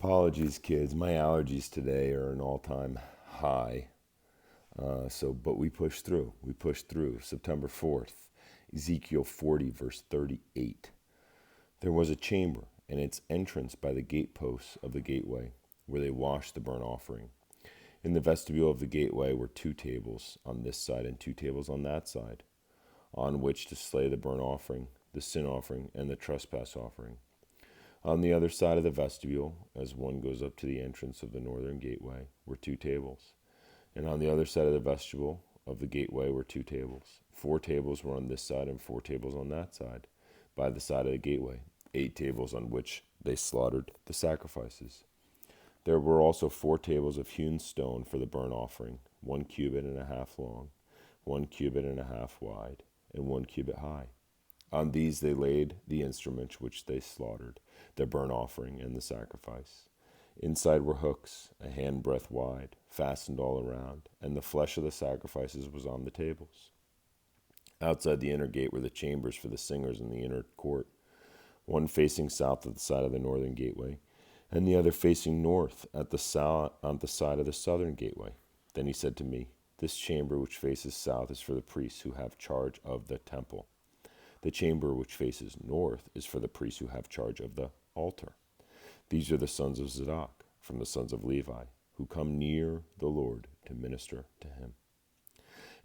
Apologies, kids. My allergies today are an all-time high. But we pushed through. We pushed through. September 4th, Ezekiel 40, verse 38. There was a chamber, and its entrance by the gateposts of the gateway, where they washed the burnt offering. In the vestibule of the gateway were 2 tables on this side and 2 tables on that side, on which to slay the burnt offering, the sin offering, and the trespass offering. On the other side of the vestibule, as one goes up to the entrance of the northern gateway, were 2 tables. And on the other side of the vestibule of the gateway were 2 tables. 4 tables were on this side and 4 tables on that side, by the side of the gateway, 8 tables on which they slaughtered the sacrifices. There were also 4 tables of hewn stone for the burnt offering, 1 cubit and a half long, 1 cubit and a half wide, and 1 cubit high. On these they laid the instruments which they slaughtered, the burnt offering and the sacrifice. Inside were hooks, a handbreadth wide, fastened all around, and the flesh of the sacrifices was on the tables. Outside the inner gate were the chambers for the singers in the inner court, one facing south at the side of the northern gateway, and the other facing north on the side of the southern gateway. Then he said to me, "This chamber which faces south is for the priests who have charge of the temple. The chamber which faces north is for the priests who have charge of the altar. These are the sons of Zadok, from the sons of Levi, who come near the Lord to minister to him."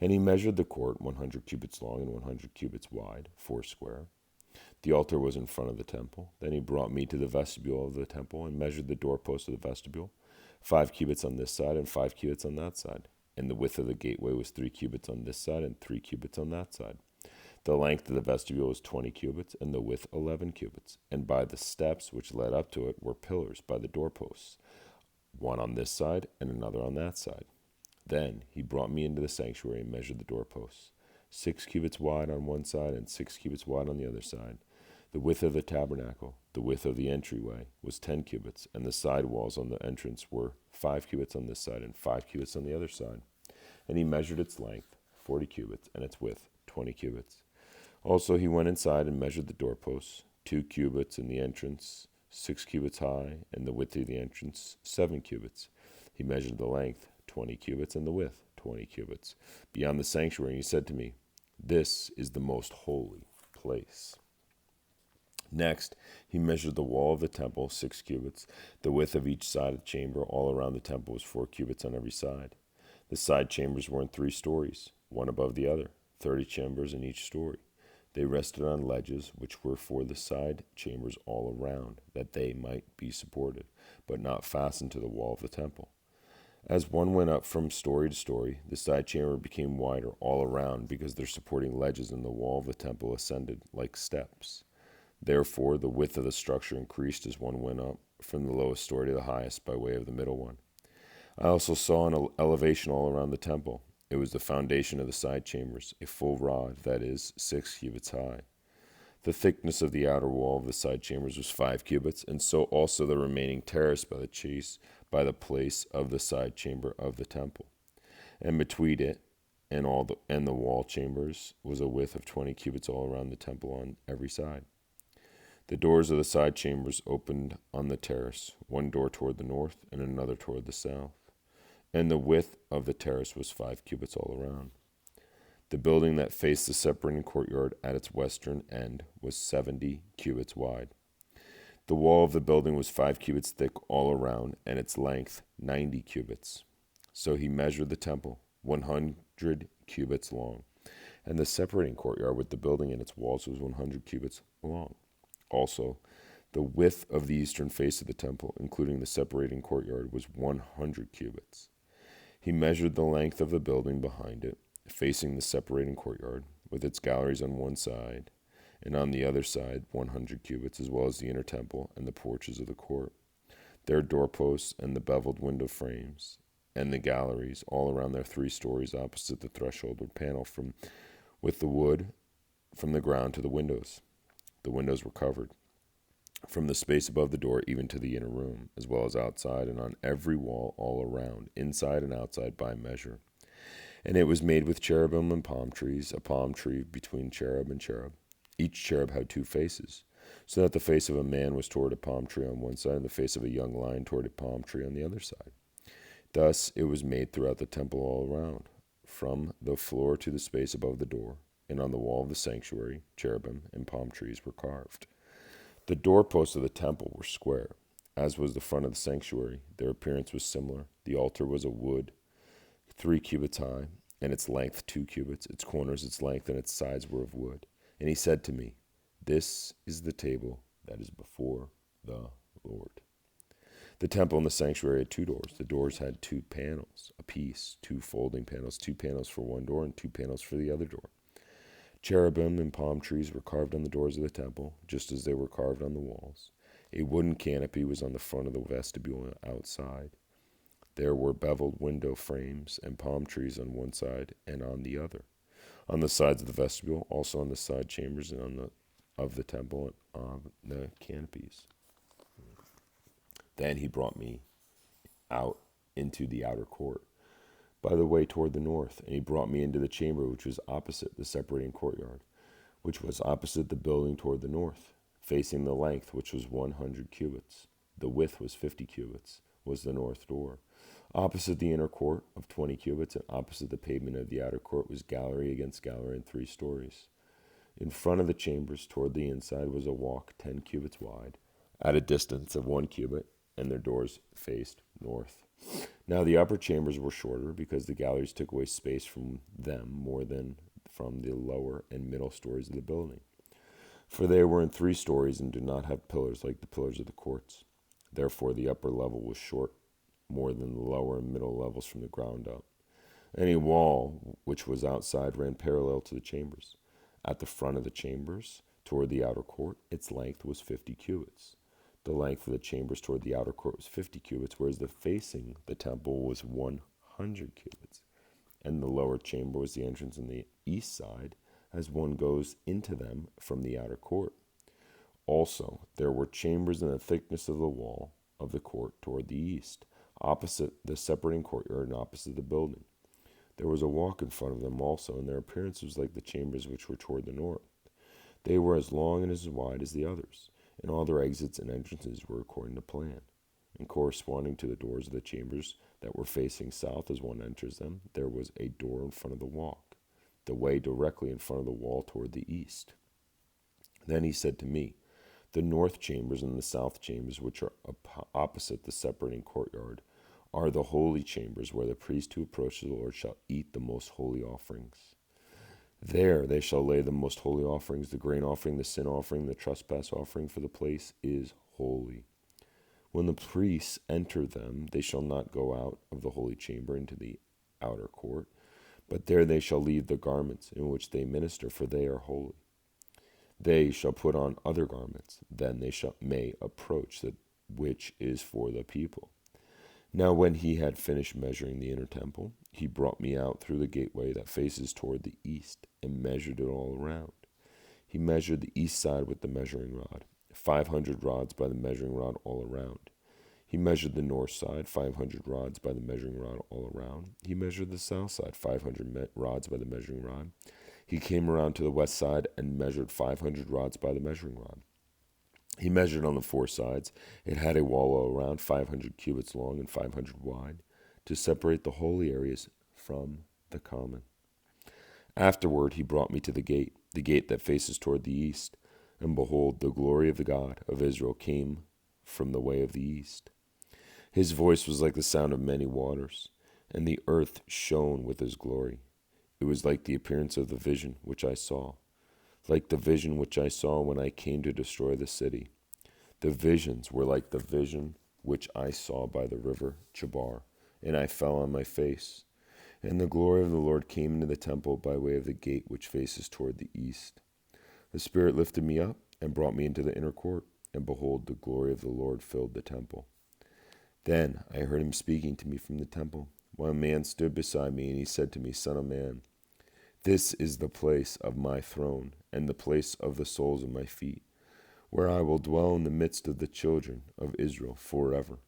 And he measured the court 100 cubits long and 100 cubits wide, 4 square. The altar was in front of the temple. Then he brought me to the vestibule of the temple and measured the doorpost of the vestibule, 5 cubits on this side and 5 cubits on that side. And the width of the gateway was 3 cubits on this side and 3 cubits on that side. The length of the vestibule was 20 cubits, and the width 11 cubits. And by the steps which led up to it were pillars by the doorposts, one on this side and another on that side. Then he brought me into the sanctuary and measured the doorposts, 6 cubits wide on one side and 6 cubits wide on the other side. The width of the tabernacle, the width of the entryway, was 10 cubits, and the side walls on the entrance were 5 cubits on this side and 5 cubits on the other side. And he measured its length, 40 cubits, and its width, 20 cubits. Also he went inside and measured the doorposts, 2 cubits in the entrance, 6 cubits high, and the width of the entrance 7 cubits. He measured the length 20 cubits and the width 20 cubits. Beyond the sanctuary, he said to me, "This is the most holy place." Next, he measured the wall of the temple 6 cubits. The width of each side of the chamber all around the temple was 4 cubits on every side. The side chambers were in 3 stories, one above the other, 30 chambers in each story. They rested on ledges, which were for the side chambers all around, that they might be supported, but not fastened to the wall of the temple. As one went up from story to story, the side chamber became wider all around, because their supporting ledges in the wall of the temple ascended like steps. Therefore, the width of the structure increased as one went up from the lowest story to the highest by way of the middle one. I also saw an elevation all around the temple. It was the foundation of the side chambers, a full rod, that is, 6 cubits high. The thickness of the outer wall of the side chambers was 5 cubits, and so also the remaining terrace by the place of the side chamber of the temple. And between it and the wall chambers was a width of 20 cubits all around the temple on every side. The doors of the side chambers opened on the terrace, one door toward the north and another toward the south. And the width of the terrace was 5 cubits all around. The building that faced the separating courtyard at its western end was 70 cubits wide. The wall of the building was 5 cubits thick all around, and its length 90 cubits. So he measured the temple, 100 cubits long, and the separating courtyard with the building and its walls was 100 cubits long. Also, the width of the eastern face of the temple, including the separating courtyard, was 100 cubits. He measured the length of the building behind it, facing the separating courtyard, with its galleries on one side, and on the other side 100 cubits, as well as the inner temple and the porches of the court, their doorposts and the beveled window frames, and the galleries all around their 3 stories opposite the threshold were paneled with the wood from the ground to the windows. The windows were covered from the space above the door even to the inner room, as well as outside and on every wall all around, inside and outside by measure. And it was made with cherubim and palm trees, a palm tree between cherub and cherub. Each cherub had 2 faces. so that the face of a man was toward a palm tree on one side, and the face of a young lion toward a palm tree on the other side. Thus it was made throughout the temple all around, from the floor to the space above the door, and on the wall of the sanctuary, cherubim and palm trees were carved. The doorposts of the temple were square, as was the front of the sanctuary. Their appearance was similar. The altar was of wood, 3 cubits high, and its length 2 cubits. Its corners, its length, and its sides were of wood. And he said to me, "This is the table that is before the Lord." The temple and the sanctuary had 2 doors. The doors had 2 panels apiece, 2 folding panels, 2 panels for one door and 2 panels for the other door. Cherubim and palm trees were carved on the doors of the temple, just as they were carved on the walls. A wooden canopy was on the front of the vestibule outside. There were beveled window frames and palm trees on one side and on the other, on the sides of the vestibule, also on the side chambers and of the temple and on the canopies. Then he brought me out into the outer court by the way toward the north, and he brought me into the chamber which was opposite the separating courtyard, which was opposite the building toward the north, facing the length, which was 100 cubits. The width was 50 cubits, was the north door. Opposite the inner court of 20 cubits, and opposite the pavement of the outer court was gallery against gallery in 3 stories. In front of the chambers toward the inside was a walk 10 cubits wide, at a distance of 1 cubit, and their doors faced north. Now the upper chambers were shorter, because the galleries took away space from them more than from the lower and middle stories of the building. For they were in 3 stories and did not have pillars like the pillars of the courts. Therefore the upper level was short more than the lower and middle levels from the ground up. Any wall which was outside ran parallel to the chambers. At the front of the chambers, toward the outer court, its length was 50 cubits. The length of the chambers toward the outer court was 50 cubits, whereas the facing the temple was 100 cubits. And the lower chamber was the entrance on the east side, as one goes into them from the outer court. Also, there were chambers in the thickness of the wall of the court toward the east, opposite the separating courtyard and opposite the building. There was a walk in front of them also, and their appearance was like the chambers which were toward the north. They were as long and as wide as the others, and all their exits and entrances were according to plan. And corresponding to the doors of the chambers that were facing south as one enters them, there was a door in front of the walk, the way directly in front of the wall toward the east. Then he said to me, "The north chambers and the south chambers, which are opposite the separating courtyard, are the holy chambers, where the priest who approaches the Lord shall eat the most holy offerings. There they shall lay the most holy offerings, the grain offering, the sin offering, the trespass offering, for the place is holy. When the priests enter them, they shall not go out of the holy chamber into the outer court, but there they shall leave the garments in which they minister, for they are holy. They shall put on other garments, then they may approach that which is for the people." Now when he had finished measuring the inner temple, he brought me out through the gateway that faces toward the east, and measured it all around. He measured the east side with the measuring rod, 500 rods by the measuring rod all around. He measured the north side, 500 rods by the measuring rod all around. He measured the south side, 500 rods by the measuring rod. He came around to the west side and measured 500 rods by the measuring rod. He measured on the 4 sides. It had a wall all around, 500 cubits long and 500 wide, to separate the holy areas from the common. Afterward he brought me to the gate that faces toward the east. And behold, the glory of the God of Israel came from the way of the east. His voice was like the sound of many waters, and the earth shone with his glory. It was like the appearance of the vision which I saw, like the vision which I saw when I came to destroy the city. The visions were like the vision which I saw by the river Chebar, and I fell on my face. And the glory of the Lord came into the temple by way of the gate which faces toward the east. The Spirit lifted me up and brought me into the inner court, and behold, the glory of the Lord filled the temple. Then I heard him speaking to me from the temple, while a man stood beside me, and he said to me, "Son of man, this is the place of my throne, and the place of the soles of my feet, where I will dwell in the midst of the children of Israel forever.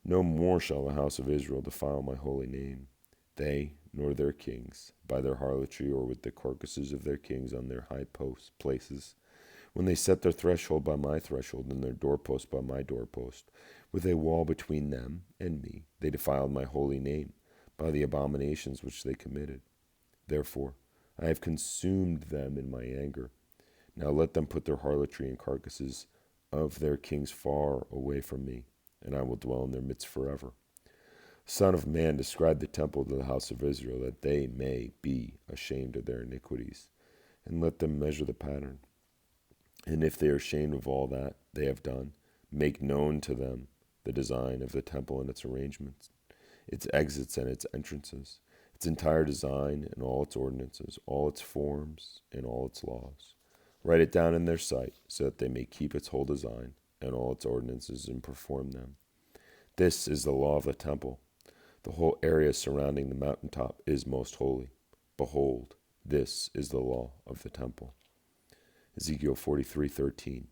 No more shall the house of Israel defile my holy name, they nor their kings, by their harlotry or with the carcasses of their kings on their high places, when they set their threshold by my threshold and their doorpost by my doorpost, with a wall between them and me, they defiled my holy name by the abominations which they committed. Therefore, I have consumed them in my anger. Now let them put their harlotry and carcasses of their kings far away from me, and I will dwell in their midst forever. Son of man, describe the temple to the house of Israel, that they may be ashamed of their iniquities, and let them measure the pattern. And if they are ashamed of all that they have done, make known to them the design of the temple and its arrangements, its exits and its entrances, its entire design and all its ordinances, all its forms and all its laws. Write it down in their sight, so that they may keep its whole design and all its ordinances and perform them. This is the law of the temple. The whole area surrounding the mountaintop is most holy. Behold, this is the law of the temple. Ezekiel 43:13.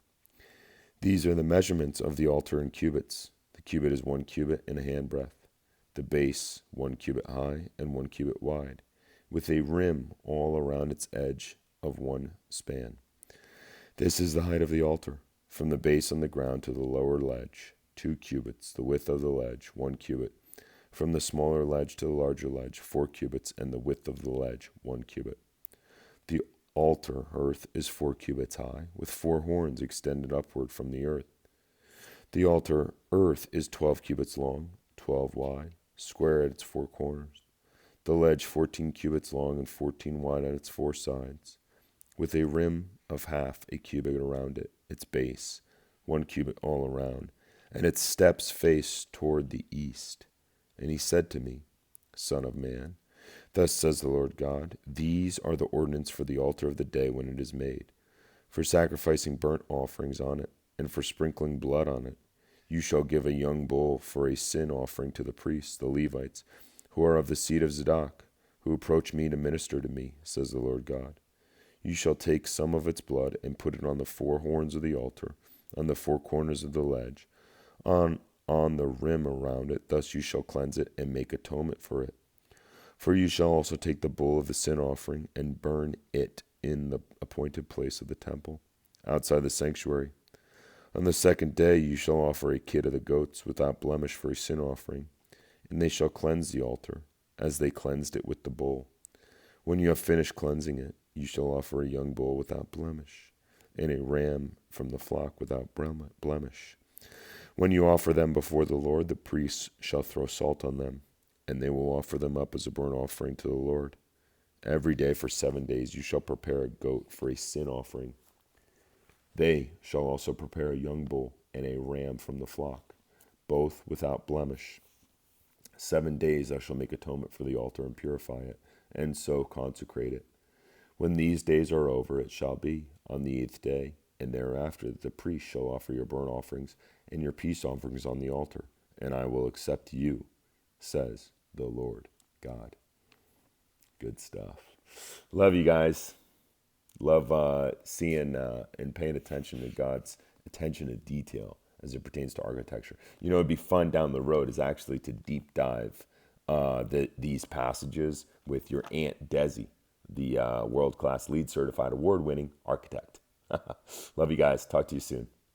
These are the measurements of the altar in cubits. The cubit is 1 cubit and a handbreadth. The base 1 cubit high and 1 cubit wide, with a rim all around its edge of 1 span. This is the height of the altar, from the base on the ground to the lower ledge, 2 cubits, the width of the ledge, 1 cubit, from the smaller ledge to the larger ledge, 4 cubits, and the width of the ledge, 1 cubit. The altar earth is 4 cubits high, with 4 horns extended upward from the earth. The altar earth is 12 cubits long, 12 wide, square at its 4 corners. The ledge 14 cubits long and 14 wide at its 4 sides, with a rim of half a cubit around it, its base 1 cubit all around, and its steps face toward the east. And he said to me, Son of man, thus says the Lord God, these are the ordinances for the altar of the day when it is made, for sacrificing burnt offerings on it, and for sprinkling blood on it. You shall give a young bull for a sin offering to the priests, the Levites, who are of the seed of Zadok, who approach me to minister to me, says the Lord God. You shall take some of its blood and put it on the 4 horns of the altar, on the 4 corners of the ledge, on the rim around it. Thus you shall cleanse it and make atonement for it. For you shall also take the bull of the sin offering and burn it in the appointed place of the temple, outside the sanctuary. On the 2nd day you shall offer a kid of the goats without blemish for a sin offering, and they shall cleanse the altar, as they cleansed it with the bull. When you have finished cleansing it, you shall offer a young bull without blemish, and a ram from the flock without blemish. When you offer them before the Lord, the priests shall throw salt on them, and they will offer them up as a burnt offering to the Lord. Every day for 7 days you shall prepare a goat for a sin offering. They shall also prepare a young bull and a ram from the flock, both without blemish. 7 days I shall make atonement for the altar and purify it, and so consecrate it. When these days are over, it shall be on the 8th day, and thereafter the priest shall offer your burnt offerings and your peace offerings on the altar, and I will accept you, says the Lord God. Good stuff. Love you guys. Love seeing and paying attention to God's attention to detail as it pertains to architecture. You know, it'd be fun down the road is actually to deep dive these passages with your Aunt Desi, the world-class LEED certified award-winning architect. Love you guys. Talk to you soon.